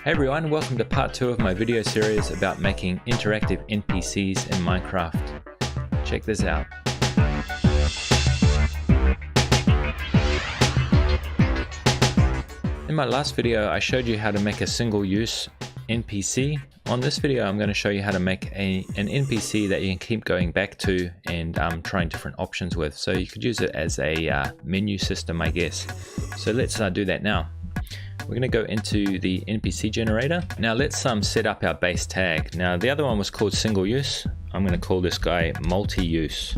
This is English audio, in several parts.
Hey everyone, welcome to part 2 of my video series about making interactive NPCs in Minecraft. Check this out. In my last video I showed you how to make a single-use NPC. On this video I'm going to show you how to make an NPC that you can keep going back to and trying different options with. So you could use it as a menu system, I guess. So let's do that now. We're going to go into the NPC generator. Now let's set up our base tag. Now the other one was called single use. I'm going to call this guy multi-use.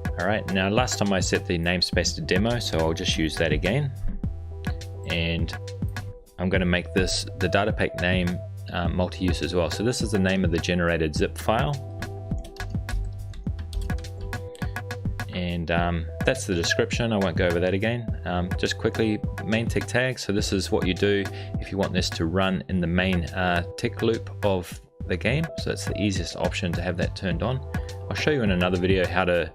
Alright, now last time I set the namespace to demo, so I'll just use that again. And I'm going to make this the datapack name multi-use as well. So this is the name of the generated zip file. And that's the description. I won't go over that again. Just quickly, main tick tag. So this is what you do if you want this to run in the main tick loop of the game. So it's the easiest option to have that turned on. I'll show you in another video how to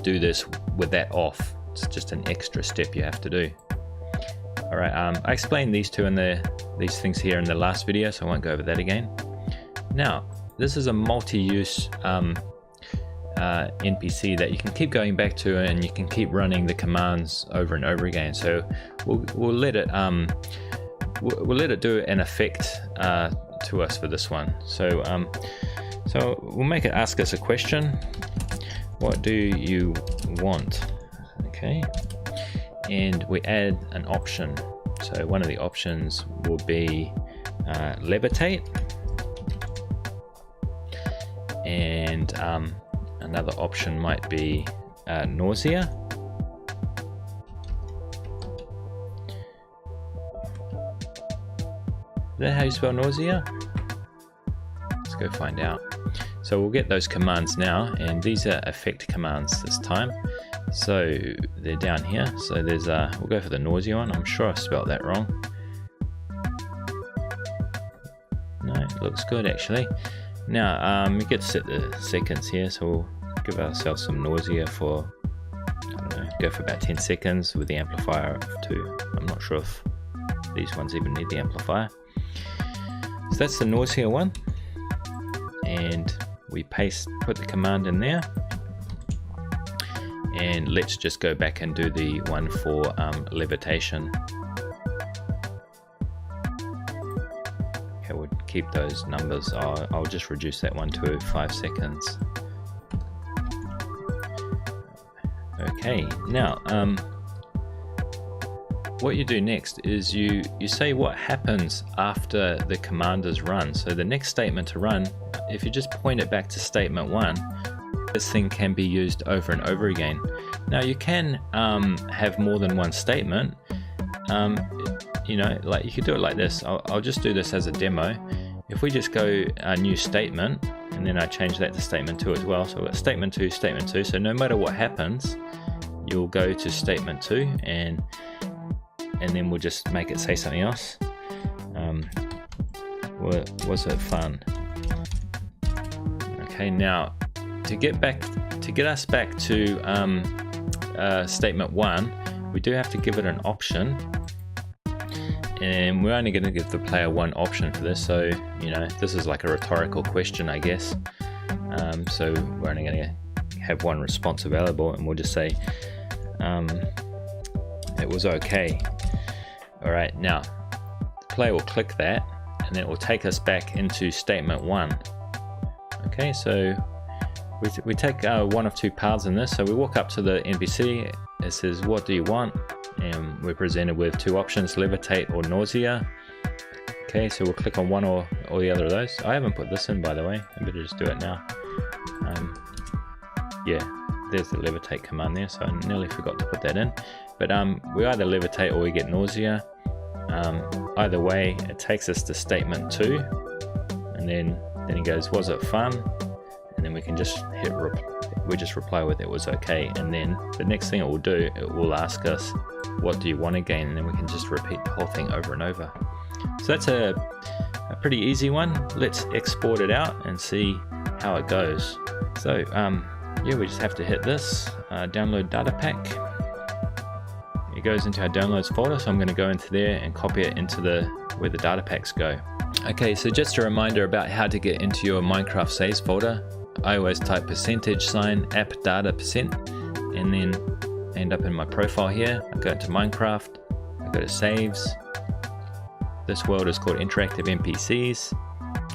do this with that off. It's just an extra step you have to do. All right, I explained these things here in the last video, so I won't go over that again. Now, this is a multi-use NPC that you can keep going back to, and you can keep running the commands over and over again. So we'll let it do an effect to us for this one. So we'll make it ask us a question. What do you want? Okay, and we add an option. So one of the options will be levitate, and another option might be nausea. Is that how you spell nausea? Let's go find out. So we'll get those commands now, and these are effect commands this time. So they're down here. So there's we'll go for the nausea one. I'm sure I spelled that wrong. No, it looks good actually. Now you get to set the seconds here, so we'll give ourselves some nausea for, I don't know, go for about 10 seconds with the amplifier of 2. I'm not sure if these ones even need the amplifier. So that's the nausea one, and we put the command in there, and let's just go back and do the one for levitation. We'll keep those numbers. I'll just reduce that one to 5 seconds. Okay, now what you do next is you say what happens after the command is run. So the next statement to run, if you just point it back to statement 1, this thing can be used over and over again. Now you can have more than one statement. You know, like you could do it like this. I'll just do this as a demo. If we just go a new statement, and then I change that to statement 2 as well. So we've got statement 2, statement 2. So no matter what happens, you'll go to statement 2, and then we'll just make it say something else. Was it fun? Okay, now to get us back to statement 1, we do have to give it an option. And we're only going to give the player one option for this, so you know, this is like a rhetorical question, I guess. So we're only going to have one response available, and we'll just say it was okay. Alright, now the player will click that, and then it will take us back into statement 1. Okay, so we take one of two paths in this. So we walk up to the NPC, it says what do you want, and we're presented with two options, levitate or nausea. Okay, so we'll click on one or the other of those. I haven't put this in, by the way. I better just do it now. Yeah, there's the levitate command there, so I nearly forgot to put that in. But we either levitate or we get nausea. Either way, it takes us to statement 2, and then he goes, was it fun? And then we can just hit we just reply with it was okay, and then the next thing it will do, it will ask us what do you want again, and then we can just repeat the whole thing over and over. So that's a pretty easy one. Let's export it out and see how it goes. So yeah, we just have to hit this, download datapack, it goes into our downloads folder, so I'm going to go into there and copy it into where the data packs go. Okay, so just a reminder about how to get into your Minecraft saves folder. I always type %, app data %, and then end up in my profile here. I go into Minecraft, I go to saves. This world is called interactive NPCs.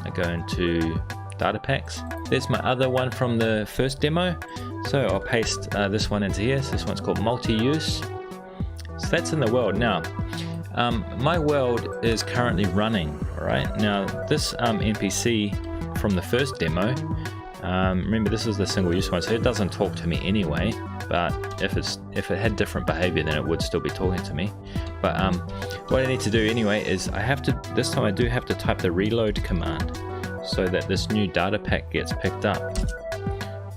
I go into data packs. There's my other one from the first demo. So I'll paste this one into here. So this one's called multi-use. So that's in the world. Now, my world is currently running. All right. Now this NPC from the first demo, remember this is the single use one, so it doesn't talk to me anyway. But if it had different behavior, then it would still be talking to me. But what I need to do anyway is this time I do have to type the reload command so that this new data pack gets picked up.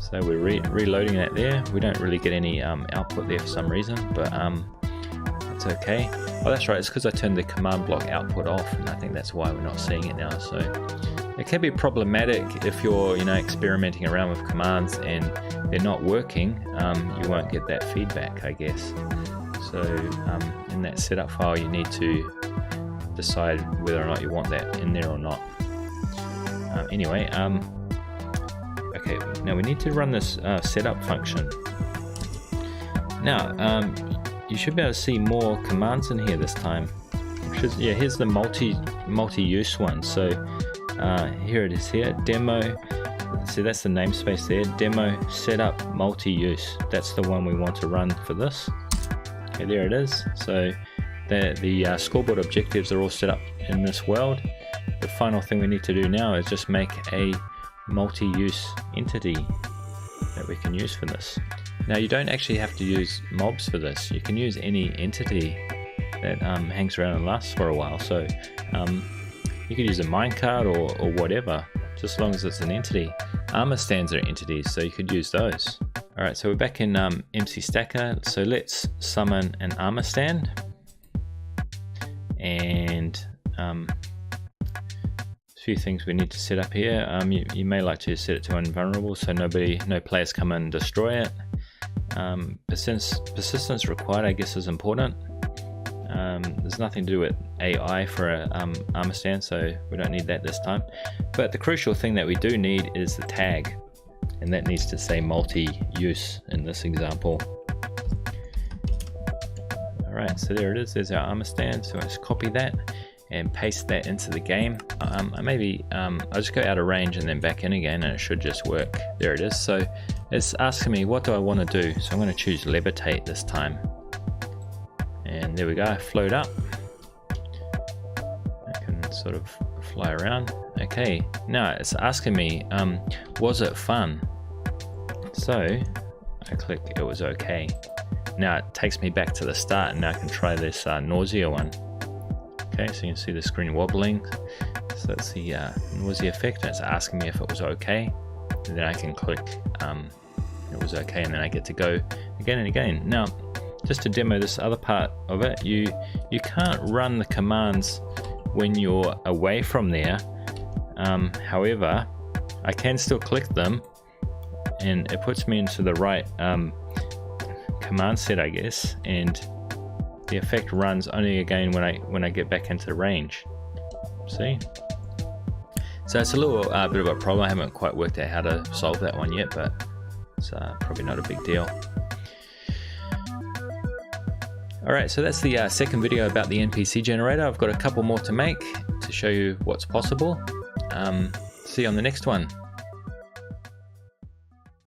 So we're reloading that there. We don't really get any output there for some reason, but it's okay. Oh, that's right, it's because I turned the command block output off, and I think that's why we're not seeing it now. So it can be problematic if you're experimenting around with commands and they're not working. You won't get that feedback, I guess. So in that setup file, you need to decide whether or not you want that in there or not. Anyway, okay, now we need to run this setup function. Now, you should be able to see more commands in here this time. Yeah, here's the multi-use one. So here it is here, demo. So that's the namespace there, demo setup multi-use. That's the one we want to run for this. Okay, there it is. So the scoreboard objectives are all set up in this world. The final thing we need to do now is just make a multi-use entity that we can use for this. Now you don't actually have to use mobs for this. You can use any entity that hangs around and lasts for a while. So you could use a minecart or whatever, just as long as it's an entity. Armor stands are entities, so you could use those. Alright, so we're back in MCStacker. So let's summon an armor stand. And a few things we need to set up here. You may like to set it to invulnerable so no players come and destroy it. Persistence required, I guess, is important. There's nothing to do with AI for a armor stand, so we don't need that this time. But the crucial thing that we do need is the tag, and that needs to say multi-use in this example. Alright, so there it is, there's our armor stand. So let's copy that and paste that into the game. I'll just go out of range and then back in again, and it should just work. There it is. So it's asking me what do I want to do, so I'm going to choose levitate this time, and there we go, float up. I can sort of fly around. Okay, now it's asking me was it fun, so I click it was okay. Now it takes me back to the start, and now I can try this nausea one. Okay, so you can see the screen wobbling. So that's the nausea effect, and it's asking me if it was okay. And then I can click it was okay, and then I get to go again and again. Now, just to demo this other part of it, you can't run the commands when you're away from there. However, I can still click them, and it puts me into the right command set, I guess, and the effect runs only again when I get back into the range. See? So it's a little bit of a problem. I haven't quite worked out how to solve that one yet, but it's probably not a big deal. Alright, so that's the second video about the NPC generator. I've got a couple more to make to show you what's possible. See you on the next one.